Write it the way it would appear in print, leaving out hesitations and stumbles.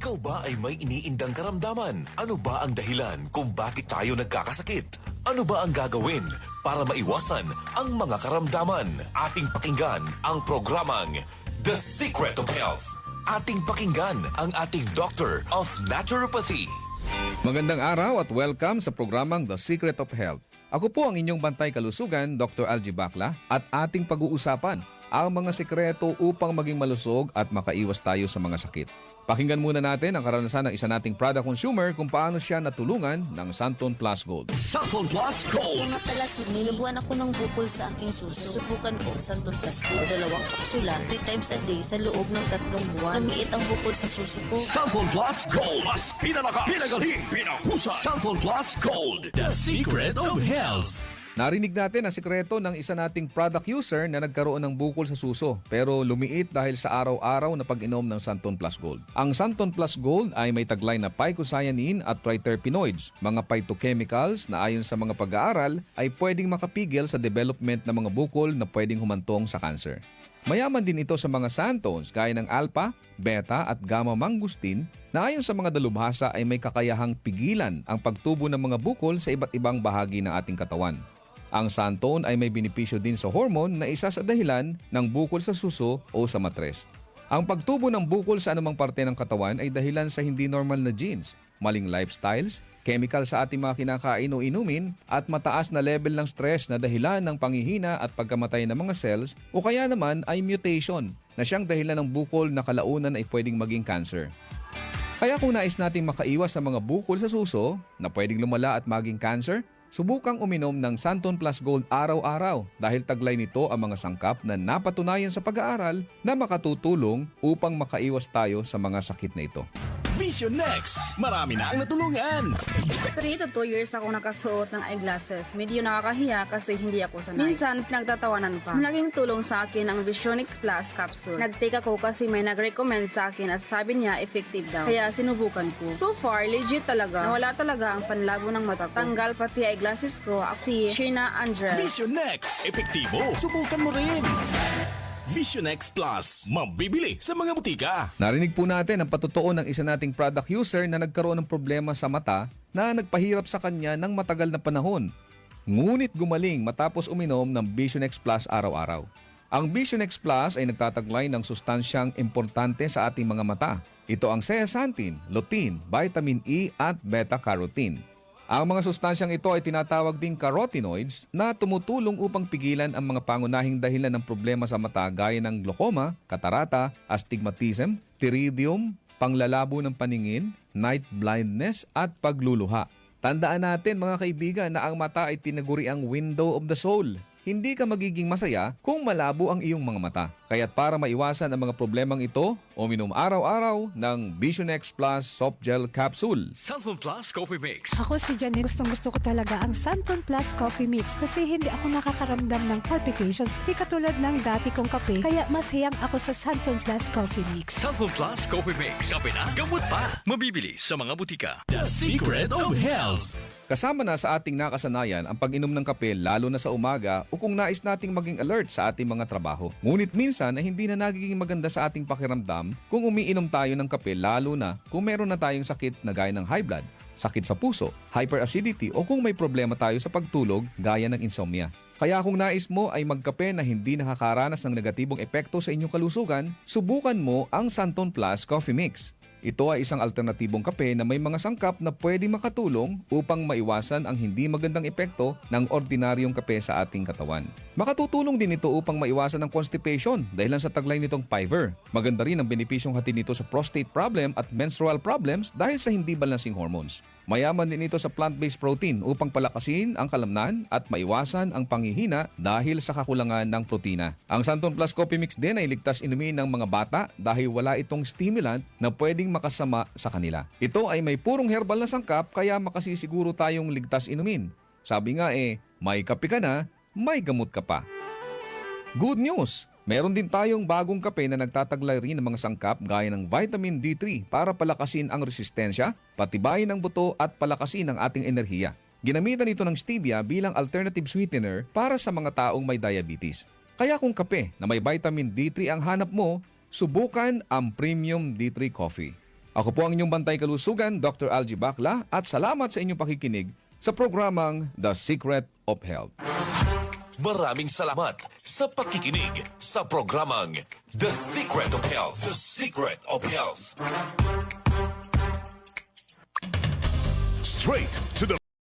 Ikaw ba ay may iniindang karamdaman? Ano ba ang dahilan kung bakit tayo nagkakasakit? Ano ba ang gagawin para maiwasan ang mga karamdaman? Ating pakinggan ang programang The Secret of Health. Ating pakinggan ang ating Doctor of Naturopathy. Magandang araw at welcome sa programang The Secret of Health. Ako po ang inyong bantay kalusugan, Dr. Algie Bacla, at ating pag-uusapan ang mga sekreto upang maging malusog at makaiwas tayo sa mga sakit. Pakinggan muna natin ang karanasan ng isa nating product consumer kung paano siya natulungan ng Santon Plus Gold. Santon Plus Gold. Kaya nga pala, nilubuan ako ng bukol sa aking suso. Subukan ko Santon Plus Gold, 2 kapsula, 3 times a day sa loob ng 3 buwan. Lumiit ang bukol sa suso ko. Santon Plus Gold. Mas pinalakas, pinagaling, pinahusay. Santon Plus Gold. The Secret of Health. Narinig natin ang sikreto ng isa nating product user na nagkaroon ng bukol sa suso pero lumiit dahil sa araw-araw na pag-inom ng Santon Plus Gold. Ang Santon Plus Gold ay may taglay na phycocyanin at triterpenoids, mga phytochemicals na ayon sa mga pag-aaral ay pwedeng makapigil sa development ng mga bukol na pwedeng humantong sa cancer. Mayaman din ito sa mga santones gaya ng alpha, beta at gamma mangustin na ayon sa mga dalubhasa ay may kakayahang pigilan ang pagtubo ng mga bukol sa iba't ibang bahagi ng ating katawan. Ang santone ay may benepisyo din sa hormone na isa sa dahilan ng bukol sa suso o sa matres. Ang pagtubo ng bukol sa anumang parte ng katawan ay dahilan sa hindi normal na genes, maling lifestyles, chemical sa ating mga kinakain o inumin, at mataas na level ng stress na dahilan ng panghihina at pagkamatay ng mga cells o kaya naman ay mutation na siyang dahilan ng bukol na kalaunan ay pwedeng maging cancer. Kaya kung nais nating makaiwas sa mga bukol sa suso na pwedeng lumala at maging cancer, subukang uminom ng Santon Plus Gold araw-araw dahil taglay nito ang mga sangkap na napatunayan sa pag-aaral na makatutulong upang makaiwas tayo sa mga sakit na ito. Vision Next. Marami na ang natulungan. 3 to 2 years ako nakasuot ng eyeglasses. Medyo nakakahiya kasi hindi ako sanay. Minsan, pinagtatawanan pa. Malaking tulong sa akin ang Visionix Plus capsule. Nag-take ako kasi may nag-recommend sa akin at sabi niya effective daw. Kaya sinubukan ko. So far, legit talaga. Nawala talaga ang panlabo ng mata ko. Tanggal pati eyeglasses ko. Si Sheena Andres. Vision Next. Epektibo. Subukan mo rin. Vision X Plus. Mabibili sa mga butika. Narinig po natin ang patotoo ng isa nating product user na nagkaroon ng problema sa mata na nagpahirap sa kanya ng matagal na panahon. Ngunit gumaling matapos uminom ng Vision X Plus araw-araw. Ang Vision X Plus ay nagtataglay ng sustansyang importante sa ating mga mata. Ito ang zeaxanthin, lutein, vitamin E at beta-carotene. Ang mga sustansyang ito ay tinatawag ding carotenoids na tumutulong upang pigilan ang mga pangunahing dahilan ng problema sa mata gaya ng glaucoma, katarata, astigmatism, pterygium, panglalabo ng paningin, night blindness at pagluluha. Tandaan natin mga kaibigan na ang mata ay tinaguri ang window of the soul. Hindi ka magiging masaya kung malabo ang iyong mga mata. Kaya't para maiwasan ang mga problemang ito, uminom araw-araw ng Vision X Plus Soft Gel Capsule. Santon Plus Coffee Mix. Ako si Janine, gustong-gusto ko talaga ang Santon Plus Coffee Mix kasi hindi ako nakakaramdam ng palpitations. Di katulad ng dati kong kape, kaya mas hiyang ako sa Santon Plus Coffee Mix. Santon Plus Coffee Mix. Kape na, gamot pa. Mabibili sa mga butika. The Secret of Health. Kasama na sa ating nakasanayan ang pag-inom ng kape lalo na sa umaga o kung nais nating maging alert sa ating mga trabaho. Ngunit minsan ay hindi na nagiging maganda sa ating pakiramdam kung umiinom tayo ng kape lalo na kung meron na tayong sakit na gaya ng high blood, sakit sa puso, hyperacidity o kung may problema tayo sa pagtulog gaya ng insomnia. Kaya kung nais mo ay magkape na hindi nakakaranas ng negatibong epekto sa inyong kalusugan, subukan mo ang Santon Plus Coffee Mix. Ito ay isang alternatibong kape na may mga sangkap na pwedeng makatulong upang maiwasan ang hindi magandang epekto ng ordinaryong kape sa ating katawan. Makatutulong din ito upang maiwasan ang constipation dahil sa taglay nitong Fiver. Maganda rin ang benepisyong hatid nito sa prostate problem at menstrual problems dahil sa hindi balancing hormones. Mayaman din ito sa plant-based protein upang palakasin ang kalamnan at maiwasan ang panghihina dahil sa kakulangan ng protina. Ang Santon Plus Coffee Mix din ay ligtas inumin ng mga bata dahil wala itong stimulant na pwedeng makasama sa kanila. Ito ay may purong herbal na sangkap kaya makasisiguro tayong ligtas inumin. Sabi nga may kape ka na, may gamot ka pa. Good news! Meron din tayong bagong kape na nagtataglay rin ng mga sangkap gaya ng vitamin D3 para palakasin ang resistensya, patibayin ang buto at palakasin ang ating enerhiya. Ginamitan ito ng stevia bilang alternative sweetener para sa mga taong may diabetes. Kaya kung kape na may vitamin D3 ang hanap mo, subukan ang Premium D3 Coffee. Ako po ang inyong bantay kalusugan, Dr. Algie Bacla, at salamat sa inyong pakikinig sa programang The Secret of Health. Maraming salamat sa pakikinig sa programang The Secret of Health. The Secret of Health. Straight to the